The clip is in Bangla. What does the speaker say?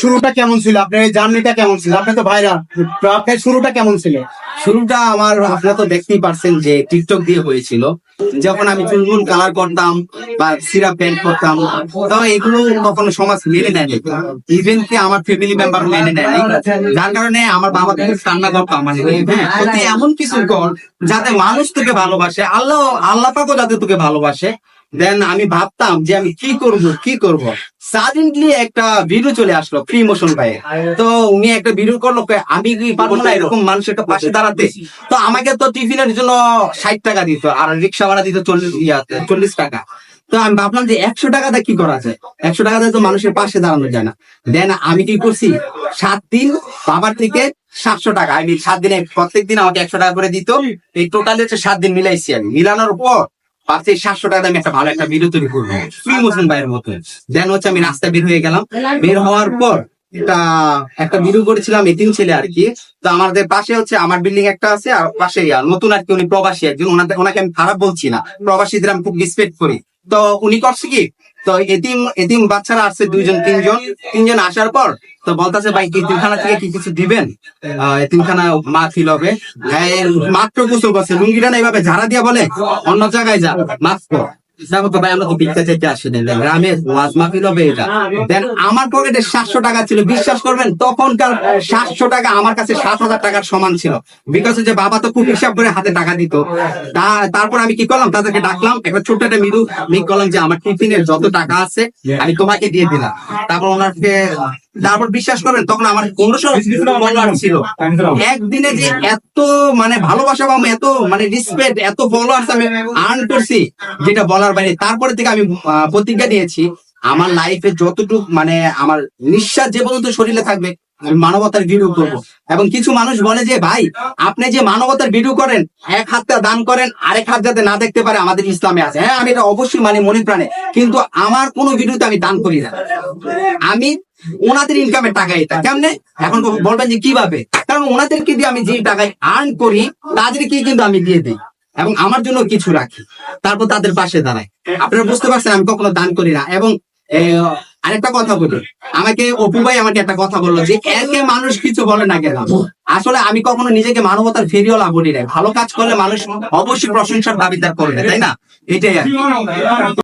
শুরুটা কেমন ছিল? আপনার এই জার্নিটা কেমন ছিল? আপনি তো ভাইরা, আপনার শুরুটা কেমন ছিল? শুরুটা আমার আপনারা তো দেখতেই পারছেন যে টিকটক দিয়ে হয়েছিল। যখন আমি চুলমুল কালার করতাম বা সিরাপ প্যান্ট করতাম, তো এগুলো কখনো সমাজ মেনে নেয়নি, ইভেন কি আমার ফ্যামিলি মেম্বার মেনে নেয়নি। যার কারণে আমার বাবা কিন্তু কান্না করতাম, মানে হ্যাঁ তুই এমন কিছু কর যাতে মানুষ তোকে ভালোবাসে, আল্লাহ আল্লাহ পাকও যাতে তোকে ভালোবাসে। দেন আমি ভাবতাম যে আমি কি করব। সাডেনলি একটা ভিডিও চলে আসলো ফ্রি মোশন ভাই, তো উনি একটা ভিডিও করলো, আমি কি পারবো না এরকম মানুষের একটা পাশে দাঁড়াতে? তো আমাকে তো টিফিনের জন্য 60 টাকা দিত, আর রিক্সা ভাড়া দিত 40 টাকা। তো আমি ভাবলাম যে 100 টাকাটা কি করা যায়, 100 টাকাতে তো মানুষের পাশে দাঁড়ানো যায় না। দেন আমি কি করছি, 7 দিন বাবার থেকে 700 টাকা, আমি 7 দিনে প্রত্যেকদিন আমাকে 100 টাকা করে দিত। এই টোটালি হচ্ছে 7 দিন মিলাইছি, আমি মিলানোর পর পাচ্ছি 700 টাকা আমি একটা ভালো একটা ভিডিও তৈরি করবো ফ্রি মোশন ভাইয়ের মতো। দেন হচ্ছে আমি রাস্তায় বের হয়ে গেলাম, বের হওয়ার পর একটা ভিডিও করেছিলাম এতিম ছেলে আর কি। তো আমাদের পাশে হচ্ছে আমার বিল্ডিং একটা আছে, আর পাশে নতুন আর কি, উনি প্রবাসী একজন, ওনাকে আমি খারাপ বলছি না, প্রবাসীদের আমি খুব রেসপেক্ট করি। তো উনি করছে কি, তো এতিম এতিম বাচ্চারা আসছে তিনজন আসার পর তো বলতেছে ভাই এতিমখানা থেকে কি কিছু দিবেন, এতিমখানা মা ফিল হবে। মাত্র গোসল করছে, লুঙ্গিটা না এইভাবে ঝাড়া দিয়া বলে অন্য জায়গায় যা মাফ কর। ভাই আমরা তো ভিক্ষা চাইতে আসিনি, গ্রামের ওয়াজ মাহফিল হবে এটা। দেন আমার পকেটে 700 টাকা ছিল, বিশ্বাস করবেন তখনকার 700 টাকা আমার কাছে 7,000 টাকার সমান ছিল। বিকজ যে বাবা তো খুব হিসাব করে হাতে টাকা দিত। তারপর আমি কি করলাম, তাদেরকে ডাকলাম, একটা ছোট্ট একটা মিক করলাম যে আমার টিফিনের যত টাকা আছে আমি তোমাকে দিয়ে দিলাম। তারপর ওনাকে, তারপর বিশ্বাস করবেন তখন আমার 1500 ছিল। একদিনে যে এত মানে ভালোবাসা বা এত মানে রেসপেক্ট, এত ফলোয়ার্স আমি আর্ন করছি যেটা বলার বাইরে। তারপরে থেকে আমি প্রতিজ্ঞা নিয়েছি আমার লাইফে যতটুকু মানে আমার নিঃশ্বাস যে পর্যন্ত শরীরে থাকবে আমি মানবতার ভিডিও করব। এবং কিছু মানুষ বলে যে ভাই আপনি যে মানবতার ভিডিও করেন, এক হাতটা দান করেন, আরেক হাত যাতে না দেখতে পারে, আমাদের ইসলামে আছে। হ্যাঁ আমি এটা অবশ্যই মানে মনে প্রাণে, কিন্তু আমার কোনো ভিডিওতে আমি দান করি না। আমি ওনাদের ইনকামের টাকা, এটা কেমনে এখন বলবেন যে কিভাবে, কারণ ওনাদেরকে দিয়ে আমি যে টাকায় আর্ন করি তাদেরকে কিন্তু আমি দিয়ে দিই এবং আমার জন্য কিছু রাখি, তারপর তাদের পাশে দাঁড়াই। আপনারা বুঝতে পারছেন আমি কখনো দান করি না। এবং আরেকটা কথা বলি, আমাকে অপু ভাই আমাকে একটা কথা বললো যে একে মানুষ কিছু বলে না কেন। আসলে আমি কখনো নিজেকে মানবতার ফেরিওয়ালা বলি না, ভালো কাজ করলে মানুষ অবশ্যই প্রশংসার দাবিদার করবে, তাই না? এটাই আর কি।